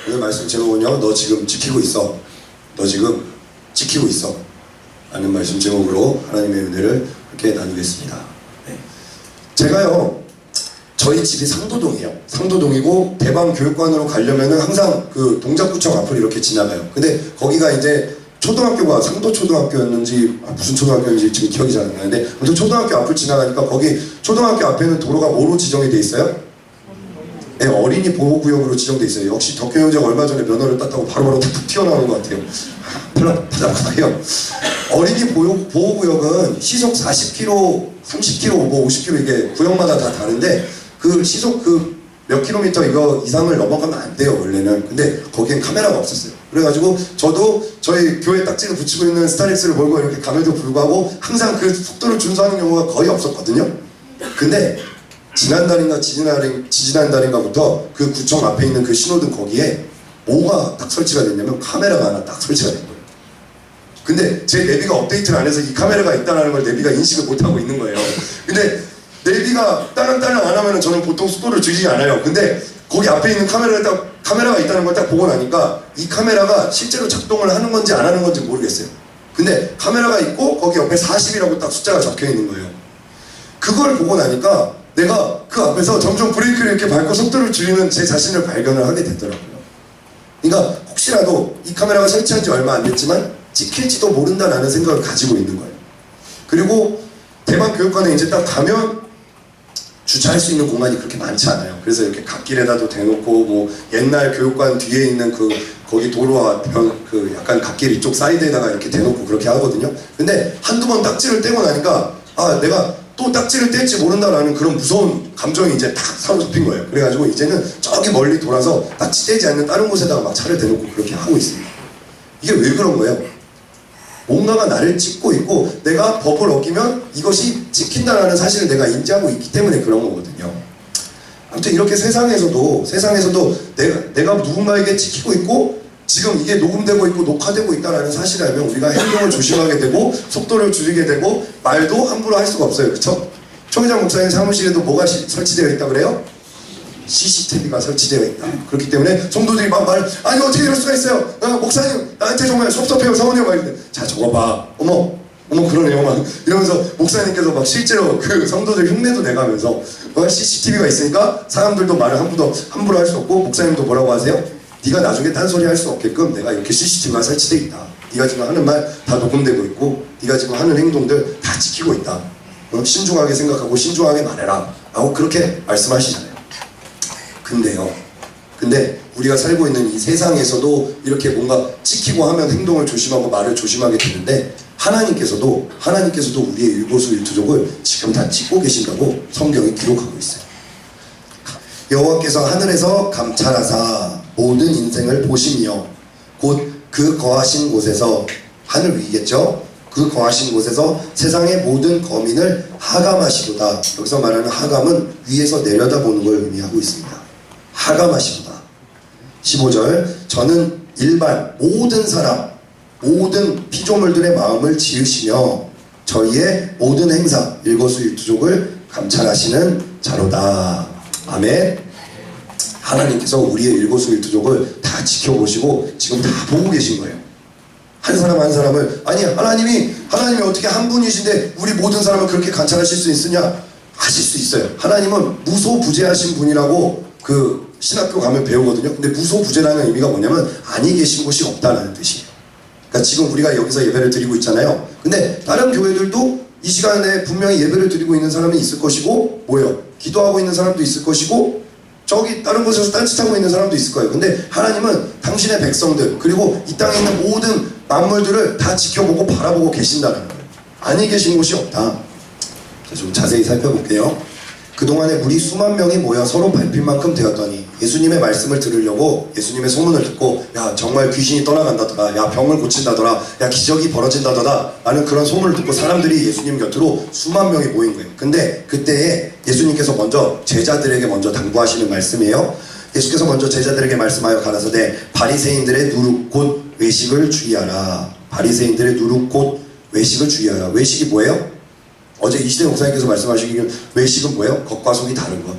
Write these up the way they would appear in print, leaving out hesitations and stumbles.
오늘 말씀 제목은요, 너 지금 지키고 있어. 너 지금 지키고 있어. 라는 말씀 제목으로 하나님의 은혜를 함께 나누겠습니다. 네. 제가요, 저희 집이 상도동이에요. 상도동이고 대방교육관으로 가려면은 항상 그 동작구청 앞을 이렇게 지나가요. 근데 거기가 이제 초등학교가 상도초등학교였는지 무슨 초등학교였는지 지금 기억이 잘 안 나는데 아무튼 초등학교 앞을 지나가니까 거기 초등학교 앞에는 도로가 뭐로 지정이 돼 있어요? 네, 어린이 보호구역으로 지정돼 있어요. 역시 덕효 형제가 얼마 전에 면허를 땄다고 바로바로 툭툭 튀어나오는 것 같아요. 바닥바닥해요. 어린이 보호구역은 시속 40km, 30km, 뭐 50km 이게 구역마다 다 다른데 그 시속 그 몇 킬로미터 이거 이상을 넘어가면 안 돼요 원래는. 근데 거기엔 카메라가 없었어요. 그래가지고 저도 저희 교회 딱지를 붙이고 있는 스타렉스를 몰고 이렇게 감에도 불구하고 항상 그 속도를 준수하는 경우가 거의 없었거든요. 근데 지난달인가 지지난달인가부터 그 구청 앞에 있는 그 신호등 거기에 뭐가 딱 설치가 됐냐면 카메라가 하나 딱 설치가 된 거예요. 근데 제 내비가 업데이트를 안 해서 이 카메라가 있다는 걸 내비가 인식을 못하고 있는 거예요. 근데 내비가 딸랑딸랑 안 하면 저는 보통 속도를 줄이지 않아요. 근데 거기 앞에 있는 카메라가 있다는 걸 딱 보고 나니까 이 카메라가 실제로 작동을 하는 건지 안 하는 건지 모르겠어요. 근데 카메라가 있고 거기 옆에 40이라고 딱 숫자가 적혀 있는 거예요. 그걸 보고 나니까 내가 그 앞에서 점점 브레이크를 이렇게 밟고 속도를 줄이는 제 자신을 발견을 하게 됐더라고요. 그러니까 혹시라도 이 카메라가 설치한 지 얼마 안 됐지만 찍힐지도 모른다라는 생각을 가지고 있는 거예요. 그리고 대방교육관에 이제 딱 가면 주차할 수 있는 공간이 그렇게 많지 않아요. 그래서 이렇게 갓길에다도 대놓고 뭐 옛날 교육관 뒤에 있는 거기 도로와 그 약간 갓길 이쪽 사이드에다가 이렇게 대놓고 그렇게 하거든요. 근데 한두 번 딱지를 떼고 나니까 아 내가 또 딱지를 뗄지 모른다라는 그런 무서운 감정이 이제 탁 사로잡힌 거예요. 그래가지고 이제는 저기 멀리 돌아서 딱지 떼지 않는 다른 곳에다가 막 차를 대놓고 그렇게 하고 있습니다. 이게 왜 그런 거예요? 뭔가가 나를 찍고 있고 내가 법을 어기면 이것이 찍힌다라는 사실을 내가 인지하고 있기 때문에 그런 거거든요. 아무튼 이렇게 세상에서도 내가 누군가에게 찍히고 있고 지금 이게 녹음되고 있고 녹화되고 있다는 사실을 알면 우리가 행동을 조심하게 되고 속도를 줄이게 되고 말도 함부로 할 수가 없어요. 그쵸? 총회장 목사님 사무실에도 뭐가 설치되어 있다 그래요? CCTV가 설치되어 있다. 그렇기 때문에 성도들이 막 아니 어떻게 이럴 수가 있어요? 목사님 나한테 정말 섭섭해요 성원해요 막 이러는데 자 저거 봐 어머 그러네요 막 이러면서 목사님께서 막 실제로 그 성도들 흉내도 내가면서 CCTV가 있으니까 사람들도 말을 함부로 할 수 없고 목사님도 뭐라고 하세요? 네가 나중에 딴소리 할 수 없게끔 내가 이렇게 CCTV가 설치되어 있다. 네가 지금 하는 말 다 녹음되고 있고 네가 지금 하는 행동들 다 지키고 있다. 신중하게 생각하고 신중하게 말해라 라고 그렇게 말씀하시잖아요. 근데 우리가 살고 있는 이 세상에서도 이렇게 뭔가 찍히고 하면 행동을 조심하고 말을 조심하게 되는데 하나님께서도 우리의 일거수일투족을 지금 다 찍고 계신다고 성경이 기록하고 있어요. 여호와께서 하늘에서 감찰하사 모든 인생을 보시며 곧 그 거하신 곳에서 하늘 위겠죠. 그 거하신 곳에서 세상의 모든 거민을 하감하시도다. 여기서 말하는 하감은 위에서 내려다보는 걸 의미하고 있습니다. 하감하시도다. 15절 저는 일반 모든 사람 모든 피조물들의 마음을 지으시며 저희의 모든 행사 일거수일투족을 감찰하시는 자로다. 아멘. 하나님께서 우리의 일거수일투족을 다 지켜보시고 지금 다 보고 계신 거예요. 한 사람 한 사람을 아니 하나님이 어떻게 한 분이신데 우리 모든 사람을 그렇게 관찰하실 수 있으냐? 하실 수 있어요. 하나님은 무소부재하신 분이라고 그 신학교 가면 배우거든요. 근데 무소부재라는 의미가 뭐냐면 아니 계신 곳이 없다는 뜻이에요. 그러니까 지금 우리가 여기서 예배를 드리고 있잖아요. 근데 다른 교회들도 이 시간에 분명히 예배를 드리고 있는 사람이 있을 것이고 뭐예요? 기도하고 있는 사람도 있을 것이고 저기 다른 곳에서 딴짓하고 있는 사람도 있을 거예요. 근데 하나님은 당신의 백성들 그리고 이 땅에 있는 모든 만물들을 다 지켜보고 바라보고 계신다는 거예요. 아니 계신 곳이 없다. 자, 좀 자세히 살펴볼게요. 그동안에 우리 수만 명이 모여 서로 밟힐 만큼 되었더니 예수님의 말씀을 들으려고 예수님의 소문을 듣고 야 정말 귀신이 떠나간다더라, 야 병을 고친다더라, 야 기적이 벌어진다더라 라는 그런 소문을 듣고 사람들이 예수님 곁으로 수만 명이 모인 거예요. 근데 그때에 예수님께서 먼저 제자들에게 먼저 당부하시는 말씀이에요. 예수께서 먼저 제자들에게 말씀하여 가라사대 바리새인들의 누룩 곧 외식을 주의하라. 바리새인들의 누룩 곧 외식을 주의하라. 외식이 뭐예요? 어제 이시대 목사님께서 말씀하시기를 외식은 뭐예요? 겉과 속이 다른 것,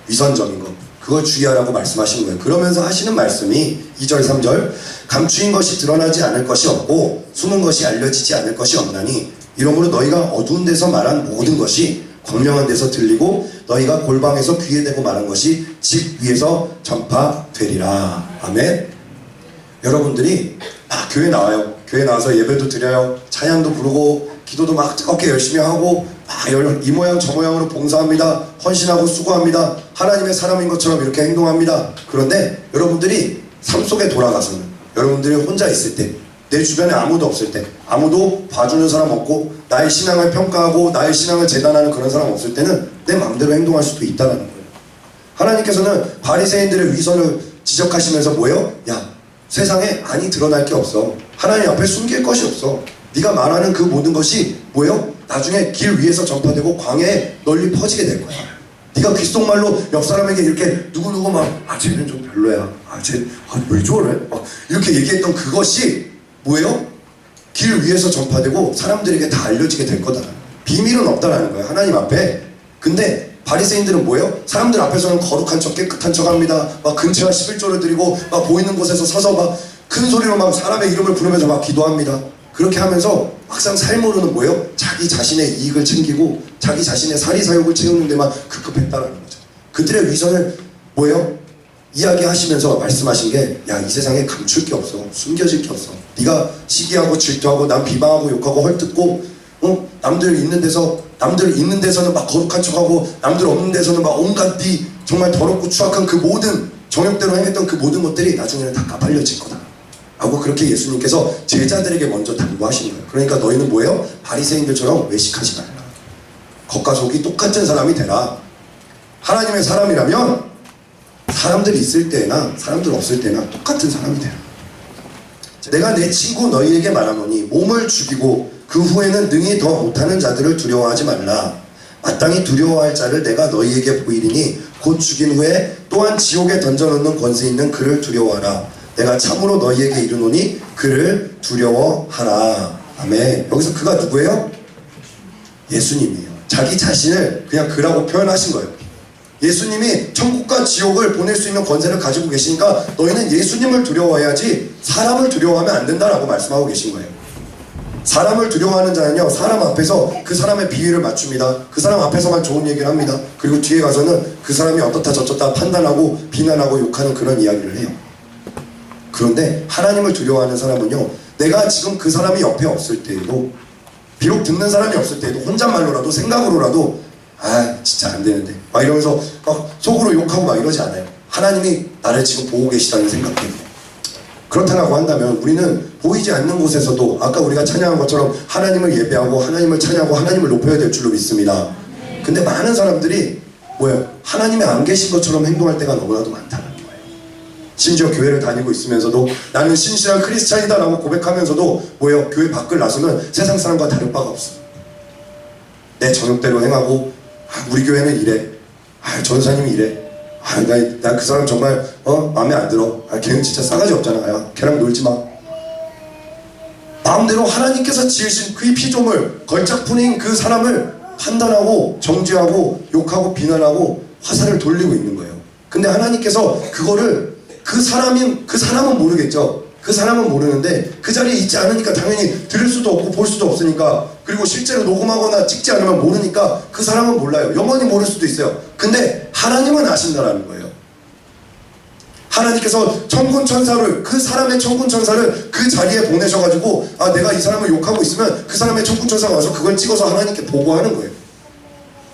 위선적인 것. 그걸 주의하라고 말씀하시는 거예요. 그러면서 하시는 말씀이 2절 3절 감추인 것이 드러나지 않을 것이 없고 숨은 것이 알려지지 않을 것이 없나니 이러므로 너희가 어두운 데서 말한 모든 것이 광명한 데서 들리고 너희가 골방에서 귀에 대고 말한 것이 집 위에서 전파되리라. 아멘. 여러분들이 막 교회 나와요. 교회 나와서 예배도 드려요. 찬양도 부르고 기도도 막 뜨겁게 열심히 하고 이 모양 저 모양으로 봉사합니다. 헌신하고 수고합니다. 하나님의 사람인 것처럼 이렇게 행동합니다. 그런데 여러분들이 삶 속에 돌아가서는 여러분들이 혼자 있을 때, 내 주변에 아무도 없을 때, 아무도 봐주는 사람 없고 나의 신앙을 평가하고 나의 신앙을 재단하는 그런 사람 없을 때는 내 마음대로 행동할 수도 있다는 거예요. 하나님께서는 바리새인들의 위선을 지적하시면서 뭐예요? 야, 세상에 안이 드러날 게 없어. 하나님 앞에 숨길 것이 없어. 네가 말하는 그 모든 것이 뭐예요? 나중에 길 위에서 전파되고 광야에 널리 퍼지게 될 거야. 네가 귓속말로 옆 사람에게 이렇게 누구누구 막 쟤는 좀 별로야. 쟤 왜 저래? 이렇게 얘기했던 그것이 뭐예요? 길 위에서 전파되고 사람들에게 다 알려지게 될 거다. 비밀은 없다라는 거예요. 하나님 앞에. 근데 바리새인들은 뭐예요? 사람들 앞에서는 거룩한 척 깨끗한 척 합니다. 막 근처와 11조를 드리고 막 보이는 곳에서 서서 막 큰 소리로 막 사람의 이름을 부르면서 막 기도합니다. 그렇게 하면서 막상 삶으로는 뭐예요? 자기 자신의 이익을 챙기고 자기 자신의 사리사욕을 채우는 데만 급급했다라는 거죠. 그들의 위선을 뭐예요? 이야기하시면서 말씀하신 게 야, 이 세상에 감출 게 없어. 숨겨질 게 없어. 네가 시기하고 질투하고 남 비방하고 욕하고 헐뜯고 남들 있는 데서는 막 거룩한 척하고 남들 없는 데서는 막 온갖 네 정말 더럽고 추악한 그 모든 정욕대로 행했던 그 모든 것들이 나중에는 다 까발려질 거다 하고 그렇게 예수님께서 제자들에게 먼저 당부하시는 거예요. 그러니까 너희는 뭐예요? 바리새인들처럼 외식하지 말라. 겉과 속이 똑같은 사람이 되라. 하나님의 사람이라면 사람들이 있을 때나 사람들 없을 때나 똑같은 사람이 되라. 내가 내 친구 너희에게 말하노니 몸을 죽이고 그 후에는 능히 더 못하는 자들을 두려워하지 말라. 마땅히 두려워할 자를 내가 너희에게 보이리니 곧 죽인 후에 또한 지옥에 던져놓는 권세 있는 그를 두려워하라. 내가 참으로 너희에게 이르노니 그를 두려워하라. 아멘. 여기서 그가 누구예요? 예수님이에요. 자기 자신을 그냥 그라고 표현하신 거예요. 예수님이 천국과 지옥을 보낼 수 있는 권세를 가지고 계시니까 너희는 예수님을 두려워해야지 사람을 두려워하면 안 된다라고 말씀하고 계신 거예요. 사람을 두려워하는 자는요, 사람 앞에서 그 사람의 비위를 맞춥니다. 그 사람 앞에서만 좋은 얘기를 합니다. 그리고 뒤에 가서는 그 사람이 어떻다 저쩌다 판단하고 비난하고 욕하는 그런 이야기를 해요. 그런데 하나님을 두려워하는 사람은요, 내가 지금 그 사람이 옆에 없을 때에도, 비록 듣는 사람이 없을 때에도 혼잣말로라도 생각으로라도 진짜 안 되는데 막 이러면서 막 속으로 욕하고 막 이러지 않아요. 하나님이 나를 지금 보고 계시다는 생각 때문에. 그렇다고 한다면 우리는 보이지 않는 곳에서도 아까 우리가 찬양한 것처럼 하나님을 예배하고 하나님을 찬양하고 하나님을 높여야 될 줄로 믿습니다. 근데 많은 사람들이 뭐예요? 하나님이 안 계신 것처럼 행동할 때가 너무나도 많다는 거예요. 심지어 교회를 다니고 있으면서도 나는 신실한 크리스찬이다 라고 고백하면서도 뭐예요? 교회 밖을 나서면 세상 사람과 다를 바가 없어. 내 정욕대로 행하고 우리 교회는 이래, 전사님이 이래, 나 그 사람 정말 마음에 안 들어, 걔는 진짜 싸가지 없잖아, 야 걔랑 놀지 마. 마음대로 하나님께서 지으신 그 피조물 걸작품인 그 사람을 판단하고 정죄하고 욕하고 비난하고 화살을 돌리고 있는 거예요. 근데 하나님께서 그거를 그 사람은 모르겠죠. 그 사람은 모르는데 그 자리에 있지 않으니까 당연히 들을 수도 없고 볼 수도 없으니까, 그리고 실제로 녹음하거나 찍지 않으면 모르니까 그 사람은 몰라요. 영원히 모를 수도 있어요. 근데 하나님은 아신다라는 거예요. 하나님께서 천군천사를, 그 사람의 천군천사를 그 자리에 보내셔가지고 내가 이 사람을 욕하고 있으면 그 사람의 천군천사가 와서 그걸 찍어서 하나님께 보고하는 거예요.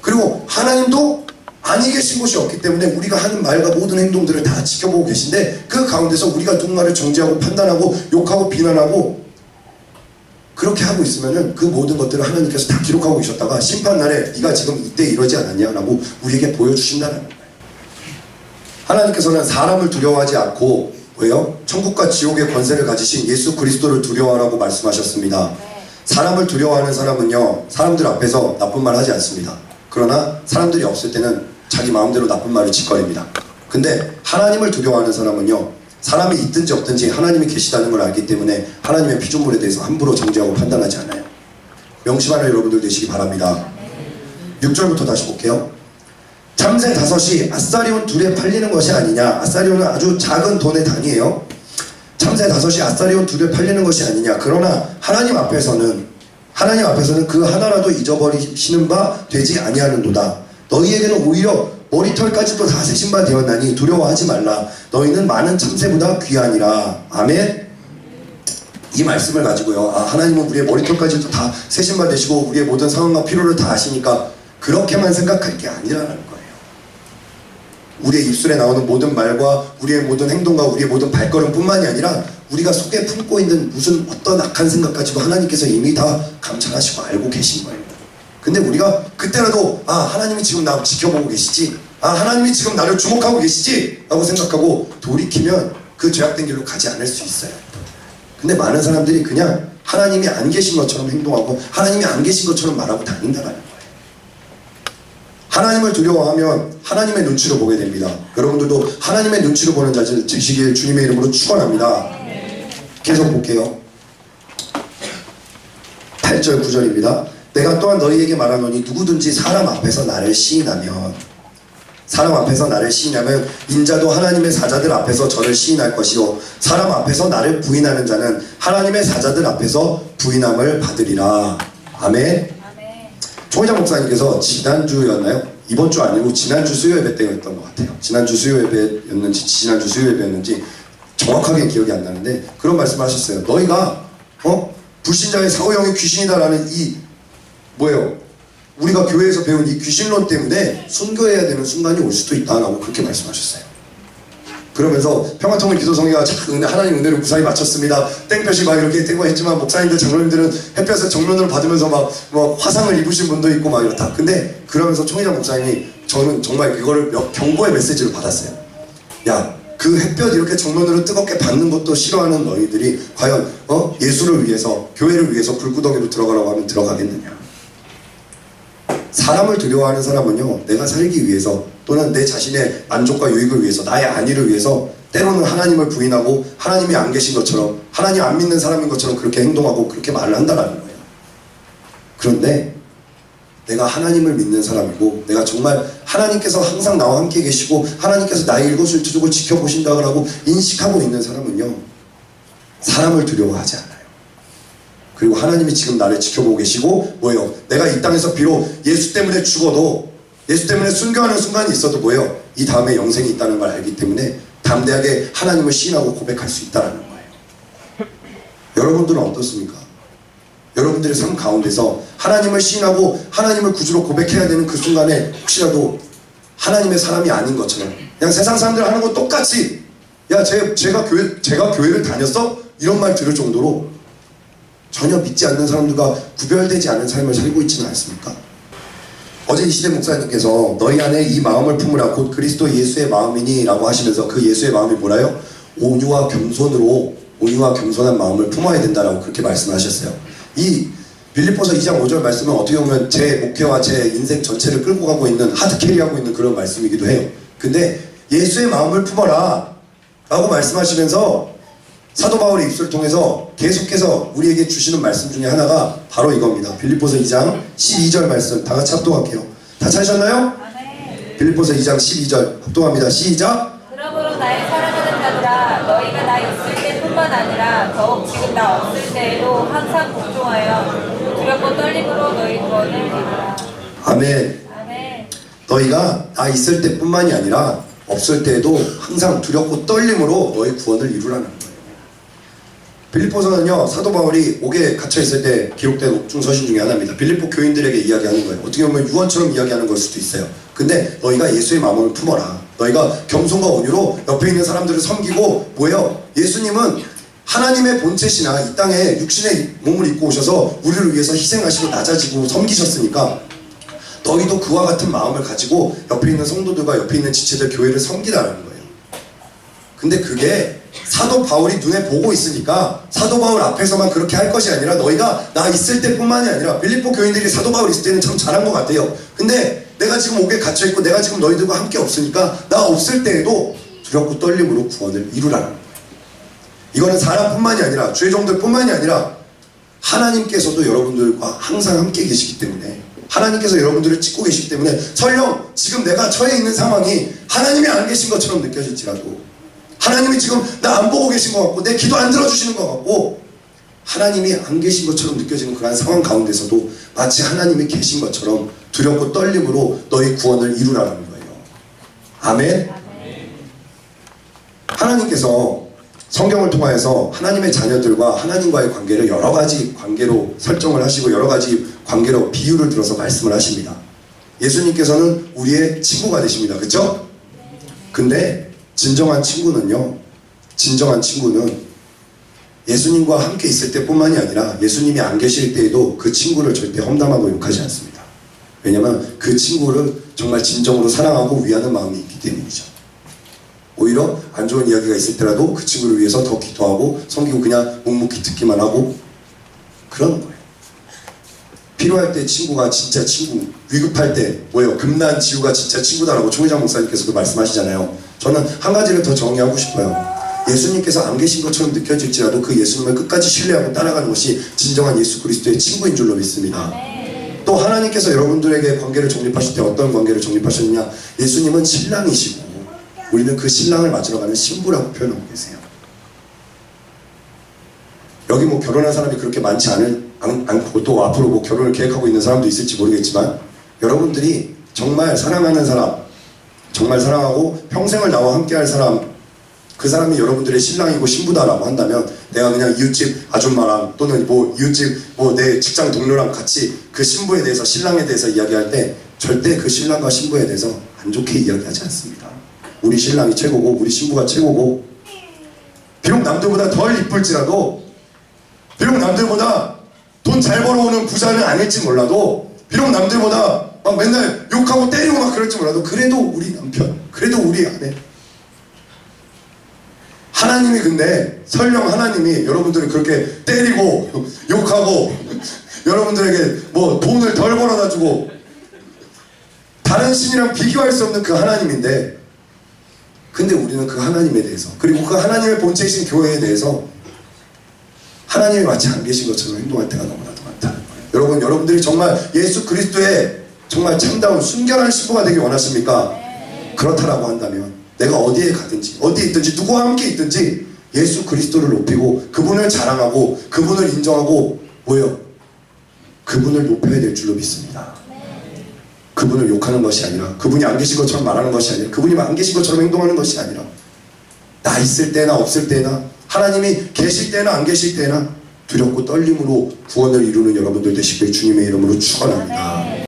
그리고 하나님도 아니 계신 곳이 없기 때문에 우리가 하는 말과 모든 행동들을 다 지켜보고 계신데, 그 가운데서 우리가 누군가를 정죄하고 판단하고 욕하고 비난하고 그렇게 하고 있으면은 그 모든 것들을 하나님께서 다 기록하고 계셨다가 심판날에 네가 지금 이때 이러지 않았냐 라고 우리에게 보여주신다는 거예요. 하나님께서는 사람을 두려워하지 않고 왜요? 천국과 지옥의 권세를 가지신 예수 그리스도를 두려워하라고 말씀하셨습니다. 사람을 두려워하는 사람은요, 사람들 앞에서 나쁜 말 하지 않습니다. 그러나 사람들이 없을 때는 자기 마음대로 나쁜 말을 짓거립니다. 근데 하나님을 두려워하는 사람은요, 사람이 있든지 없든지 하나님이 계시다는 걸 알기 때문에 하나님의 피조물에 대해서 함부로 정죄하고 판단하지 않아요. 명심하는 여러분들 되시기 바랍니다. 6절부터 다시 볼게요. 참새 5이 아사리온 2에 팔리는 것이 아니냐. 아사리온은 아주 작은 돈의 단위예요. 참새 5이 아사리온 2에 팔리는 것이 아니냐. 그러나 하나님 앞에서는 그 하나라도 잊어버리시는 바 되지 아니하는도다. 너희에게는 오히려 머리털까지도 다 세신 바 되었나니 두려워하지 말라. 너희는 많은 참새보다 귀하니라. 아멘. 이 말씀을 가지고요, 하나님은 우리의 머리털까지도 다 세신 바 되시고 우리의 모든 상황과 필요를 다 아시니까 그렇게만 생각할 게 아니라는 거예요. 우리의 입술에 나오는 모든 말과 우리의 모든 행동과 우리의 모든 발걸음뿐만이 아니라 우리가 속에 품고 있는 무슨 어떤 악한 생각까지도 하나님께서 이미 다 감찰하시고 알고 계신 거예요. 근데 우리가 그때라도 하나님이 지금 나 지켜보고 계시지, 하나님이 지금 나를 주목하고 계시지 라고 생각하고 돌이키면 그 죄악된 길로 가지 않을 수 있어요. 근데 많은 사람들이 그냥 하나님이 안 계신 것처럼 행동하고 하나님이 안 계신 것처럼 말하고 다닌다는 거예요. 하나님을 두려워하면 하나님의 눈치로 보게 됩니다. 여러분들도 하나님의 눈치로 보는 자들 되시길 주님의 이름으로 축원합니다. 계속 볼게요. 8절 9절입니다. 내가 또한 너희에게 말하노니 누구든지 사람 앞에서 나를 시인하면 인자도 하나님의 사자들 앞에서 저를 시인할 것이요 사람 앞에서 나를 부인하는 자는 하나님의 사자들 앞에서 부인함을 받으리라. 아멘. 총회장 목사님께서 지난주였나요? 이번 주 아니고 지난주 수요 예배 때였던 것 같아요. 지난주 수요 예배였는지 정확하게 기억이 안 나는데 그런 말씀을 하셨어요. 너희가 불신자의 사고형이 귀신이다라는 이 우리가 교회에서 배운 이 귀신론 때문에 순교해야 되는 순간이 올 수도 있다라고 그렇게 말씀하셨어요. 그러면서 평화통일 기도성회가 하나님 은혜를 무사히 마쳤습니다. 땡볕이 막 이렇게 되고 했지만 목사님들 장로님들은 햇볕에 정면으로 받으면서 막 화상을 입으신 분도 있고 막 이렇다. 근데 그러면서 총회장 목사님이 저는 정말 그거를 경고의 메시지를 받았어요. 야, 그 햇볕 이렇게 정면으로 뜨겁게 받는 것도 싫어하는 너희들이 과연 예수를 위해서 교회를 위해서 불구덩이로 들어가라고 하면 들어가겠느냐. 사람을 두려워하는 사람은요, 내가 살기 위해서 또는 내 자신의 만족과 유익을 위해서 나의 안위를 위해서 때로는 하나님을 부인하고 하나님이 안 계신 것처럼 하나님 안 믿는 사람인 것처럼 그렇게 행동하고 그렇게 말을 한다는 거예요. 그런데 내가 하나님을 믿는 사람이고 내가 정말 하나님께서 항상 나와 함께 계시고 하나님께서 나의 일거수일투족을 지켜보신다고 인식하고 있는 사람은요, 사람을 두려워하지 않아요. 그리고 하나님이 지금 나를 지켜보고 계시고 내가 이 땅에서 비록 예수 때문에 죽어도 예수 때문에 순교하는 순간이 있어도 이 다음에 영생이 있다는 걸 알기 때문에 담대하게 하나님을 시인하고 고백할 수 있다는 거예요. 여러분들은 어떻습니까? 여러분들의 삶 가운데서 하나님을 시인하고 하나님을 구주로 고백해야 되는 그 순간에 혹시라도 하나님의 사람이 아닌 것처럼 그냥 세상 사람들 하는 거 똑같이 제가 교회를 다녔어? 이런 말 들을 정도로 전혀 믿지 않는 사람들과 구별되지 않은 삶을 살고 있지는 않습니까? 어제 이시대 목사님께서 너희 안에 이 마음을 품으라 곧 그리스도 예수의 마음이니 라고 하시면서 그 예수의 마음이 뭐라요? 온유와 겸손한 마음을 품어야 된다라고 그렇게 말씀하셨어요. 이 빌립보서 2장 5절 말씀은 어떻게 보면 제 목회와 제 인생 전체를 끌고 가고 있는 하드캐리하고 있는 그런 말씀이기도 해요. 근데 예수의 마음을 품어라 라고 말씀하시면서 사도 바울의 입술을 통해서 계속해서 우리에게 주시는 말씀 중에 하나가 바로 이겁니다. 빌립보서 2장 12절 말씀 다 같이 합독할게요. 다 찾으셨나요? 네. 빌립보서 2장 12절 합독합니다. 시작! 그러므로 나의 사랑하는 자들아 너희가 나 있을 때뿐만 아니라 더욱 지금 나 없을 때에도 항상 복종하여 두렵고 떨림으로 너희 구원을 이루라. 아멘. 아멘. 너희가 나 있을 때뿐만이 아니라 없을 때에도 항상 두렵고 떨림으로 너희 구원을 이루라는 거예요. 빌립보서는요, 사도 바울이 옥에 갇혀있을 때 기록된 옥중서신 중에 하나입니다. 빌립보 교인들에게 이야기하는 거예요. 어떻게 보면 유언처럼 이야기하는 걸 수도 있어요. 근데 너희가 예수의 마음을 품어라. 너희가 겸손과 온유로 옆에 있는 사람들을 섬기고 예수님은 하나님의 본체시나 이 땅에 육신의 몸을 입고 오셔서 우리를 위해서 희생하시고 낮아지고 섬기셨으니까 너희도 그와 같은 마음을 가지고 옆에 있는 성도들과 옆에 있는 지체들 교회를 섬기라는 거예요. 근데 그게 사도 바울이 눈에 보고 있으니까 사도 바울 앞에서만 그렇게 할 것이 아니라 너희가 나 있을 때뿐만이 아니라 빌립보 교인들이 사도 바울 있을 때는 참 잘한 것 같아요. 근데 내가 지금 옥에 갇혀있고 내가 지금 너희들과 함께 없으니까 나 없을 때에도 두렵고 떨림으로 구원을 이루라는 거예요. 이거는 사람뿐만이 아니라 죄종들뿐만이 아니라 하나님께서도 여러분들과 항상 함께 계시기 때문에 하나님께서 여러분들을 찍고 계시기 때문에 설령 지금 내가 처해 있는 상황이 하나님이 안 계신 것처럼 느껴질지라도, 하나님이 지금 나 안 보고 계신 것 같고 내 기도 안 들어주시는 것 같고 하나님이 안 계신 것처럼 느껴지는 그러한 상황 가운데서도 마치 하나님이 계신 것처럼 두렵고 떨림으로 너희 구원을 이루라는 거예요. 아멘? 하나님께서 성경을 통하여서 하나님의 자녀들과 하나님과의 관계를 여러 가지 관계로 설정을 하시고 여러 가지 관계로 비유를 들어서 말씀을 하십니다. 예수님께서는 우리의 친구가 되십니다. 그렇죠? 근데 진정한 친구는 예수님과 함께 있을 때뿐만이 아니라 예수님이 안 계실 때에도 그 친구를 절대 험담하고 욕하지 않습니다. 왜냐하면 그 친구를 정말 진정으로 사랑하고 위하는 마음이 있기 때문이죠. 오히려 안 좋은 이야기가 있을 때라도 그 친구를 위해서 더 기도하고 섬기고 그냥 묵묵히 듣기만 하고 그러는 거예요. 필요할 때 친구가 진짜 친구, 위급할 때 뭐예요? 금난지우가 진짜 친구다라고 총회장 목사님께서도 말씀하시잖아요. 저는 한 가지를 더 정리하고 싶어요. 예수님께서 안 계신 것처럼 느껴질지라도 그 예수님을 끝까지 신뢰하고 따라가는 것이 진정한 예수 그리스도의 친구인 줄로 믿습니다. 또 하나님께서 여러분들에게 관계를 정립하실 때 어떤 관계를 정립하셨느냐? 예수님은 신랑이시고 우리는 그 신랑을 맞으러 가는 신부라고 표현하고 계세요. 여기 뭐 결혼한 사람이 그렇게 많지 않고 또 앞으로 뭐 결혼을 계획하고 있는 사람도 있을지 모르겠지만 여러분들이 정말 사랑하는 사람, 정말 사랑하고 평생을 나와 함께할 사람, 그 사람이 여러분들의 신랑이고 신부다라고 한다면 내가 그냥 이웃집 아줌마랑 또는 뭐 이웃집 뭐 내 직장 동료랑 같이 그 신부에 대해서 신랑에 대해서 이야기할 때 절대 그 신랑과 신부에 대해서 안 좋게 이야기하지 않습니다. 우리 신랑이 최고고 우리 신부가 최고고 비록 남들보다 덜 이쁠지라도 비록 남들보다 돈 잘 벌어오는 부자는 아닐지 몰라도 비록 남들보다 막 맨날 욕하고 때리고 막 그럴지 몰라도 그래도 우리 남편, 그래도 우리 아내. 하나님이 근데 설령 하나님이 여러분들을 그렇게 때리고 욕하고 여러분들에게 뭐 돈을 덜 벌어다 주고 다른 신이랑 비교할 수 없는 그 하나님인데 근데 우리는 그 하나님에 대해서 그리고 그 하나님의 본체이신 교회에 대해서 하나님이 마치 안 계신 것처럼 행동할 때가 너무나도 많다는 거예요. 여러분들이 정말 예수 그리스도의 정말 참다운 순결한 신부가 되길 원하십니까? 그렇다라고 한다면 내가 어디에 가든지 어디에 있든지 누구와 함께 있든지 예수 그리스도를 높이고 그분을 자랑하고 그분을 인정하고 뭐예요? 그분을 높여야 될 줄로 믿습니다. 그분을 욕하는 것이 아니라 그분이 안 계신 것처럼 말하는 것이 아니라 그분이 안 계신 것처럼 행동하는 것이 아니라 나 있을 때나 없을 때나 하나님이 계실 때나 안 계실 때나 두렵고 떨림으로 구원을 이루는 여러분들 되시길 주님의 이름으로 축원합니다.